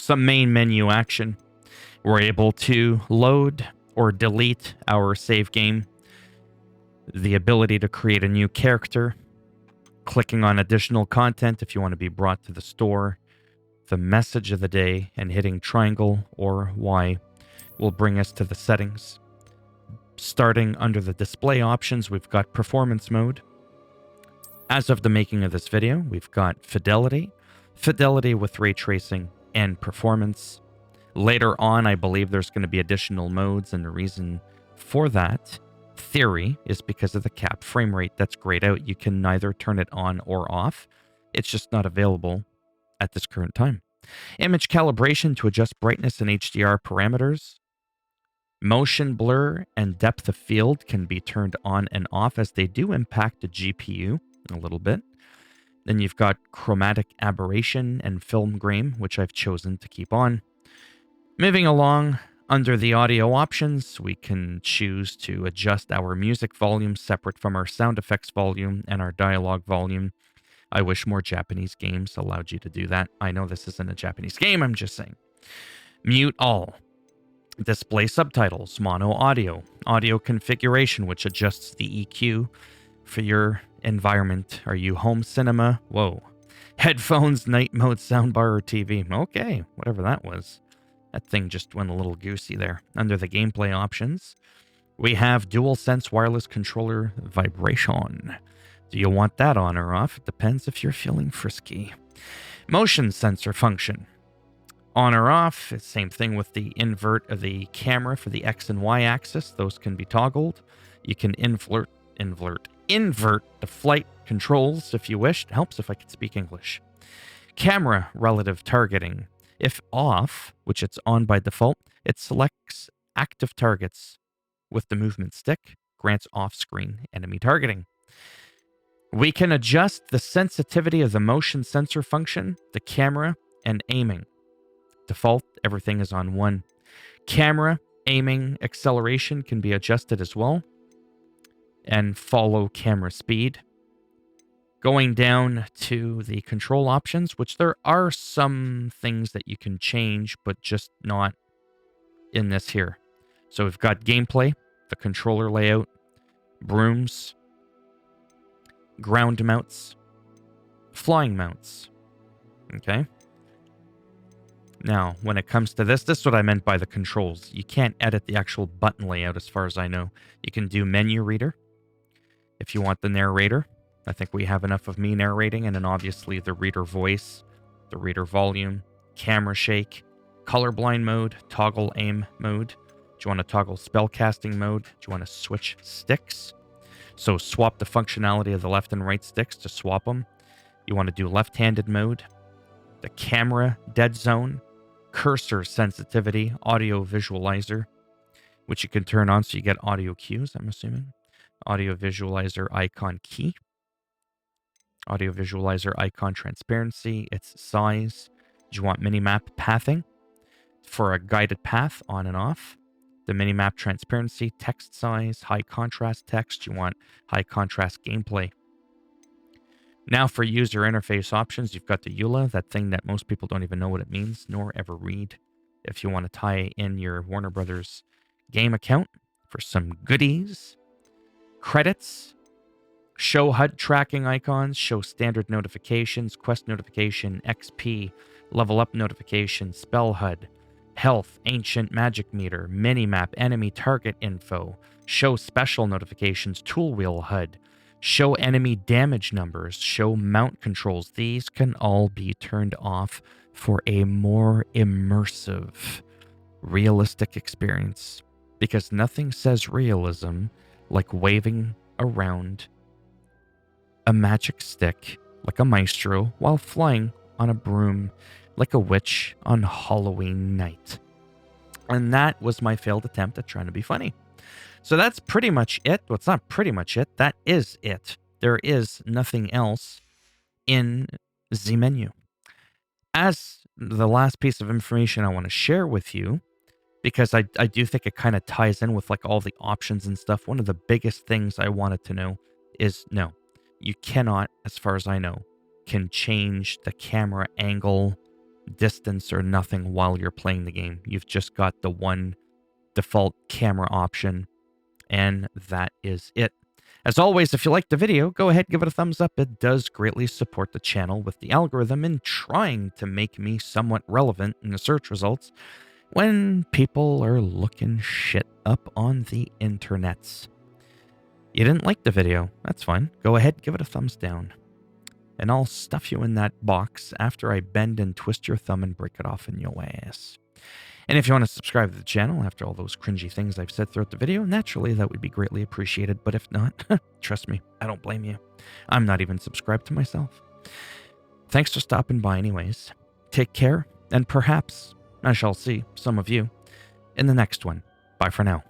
some main menu action. We're able to load or delete our save game, the ability to create a new character, clicking on additional content if you want to be brought to the store, the message of the day, and hitting triangle or Y will bring us to the settings. Starting under the display options, we've got performance mode. As of the making of this video, we've got fidelity with ray tracing, and performance. Later on, I believe there's going to be additional modes, and the reason for that theory is because of the capped frame rate that's grayed out. You can neither turn it on or off. It's just not available at this current time. Image calibration to adjust brightness and HDR parameters. Motion blur and depth of field can be turned on and off, as they do impact the GPU a little bit. Then you've got chromatic aberration and film grain, which I've chosen to keep on. Moving along, under the audio options, we can choose to adjust our music volume separate from our sound effects volume and our dialogue volume. I wish more Japanese games allowed you to do that. I know this isn't a Japanese game, I'm just saying. Mute all. Display subtitles, mono audio. Audio configuration, which adjusts the EQ for your environment. Are you home cinema? Whoa. Headphones, night mode, soundbar, or TV. Okay, whatever that was. That thing just went a little goosey there. Under the gameplay options, we have DualSense wireless controller vibration. Do you want that on or off? It depends if you're feeling frisky. Motion sensor function. On or off. Same thing with the invert of the camera for the X and Y axis. Those can be toggled. You can invert the flight controls if you wish. It helps if I could speak English. Camera relative targeting. If off, which it's on by default, it selects active targets with the movement stick, grants off-screen enemy targeting. We can adjust the sensitivity of the motion sensor function, the camera, and aiming. Default, everything is on 1. Camera, aiming, acceleration can be adjusted as well. And follow camera speed. Going down to the control options, which there are some things that you can change, but just not in this here. So we've got gameplay, the controller layout, brooms, ground mounts, flying mounts. Okay. Now, when it comes to this is what I meant by the controls. You can't edit the actual button layout as far as I know. You can do menu reader if you want the narrator. I think we have enough of me narrating, and then obviously the reader voice, the reader volume, camera shake, colorblind mode, toggle aim mode. Do you want to toggle spellcasting mode? Do you want to switch sticks? So swap the functionality of the left and right sticks to swap them. You want to do left-handed mode, the camera dead zone, cursor sensitivity, audio visualizer, which you can turn on so you get audio cues, I'm assuming. Audio visualizer icon key. Audio visualizer icon transparency, its size. Do you want minimap pathing for a guided path on and off? The minimap transparency, text size, high contrast text. You want high contrast gameplay. Now for user interface options, you've got the EULA, that thing that most people don't even know what it means, nor ever read. If you want to tie in your Warner Brothers game account for some goodies. Credits. Show HUD tracking icons, show standard notifications, quest notification, XP, level up notification, spell HUD, health, ancient magic meter, minimap, enemy target info, show special notifications, tool wheel HUD, show enemy damage numbers, show mount controls. These can all be turned off for a more immersive, realistic experience, because nothing says realism like waving around a magic stick like a maestro while flying on a broom like a witch on Halloween night. And that was my failed attempt at trying to be funny. So that's pretty much it. Well, it's not pretty much it. That is it. There is nothing else in the menu. As the last piece of information I want to share with you, because I do think it kind of ties in with like all the options and stuff. One of the biggest things I wanted to know is no. You cannot, as far as I know, can change the camera angle, distance or nothing while you're playing the game. You've just got the one default camera option, and that is it. As always, if you liked the video, go ahead, give it a thumbs up. It does greatly support the channel with the algorithm in trying to make me somewhat relevant in the search results when people are looking shit up on the internets. You didn't like the video, that's fine. Go ahead, give it a thumbs down. And I'll stuff you in that box after I bend and twist your thumb and break it off in your ass. And if you want to subscribe to the channel after all those cringy things I've said throughout the video, naturally that would be greatly appreciated. But if not, trust me, I don't blame you. I'm not even subscribed to myself. Thanks for stopping by anyways. Take care, and perhaps I shall see some of you in the next one. Bye for now.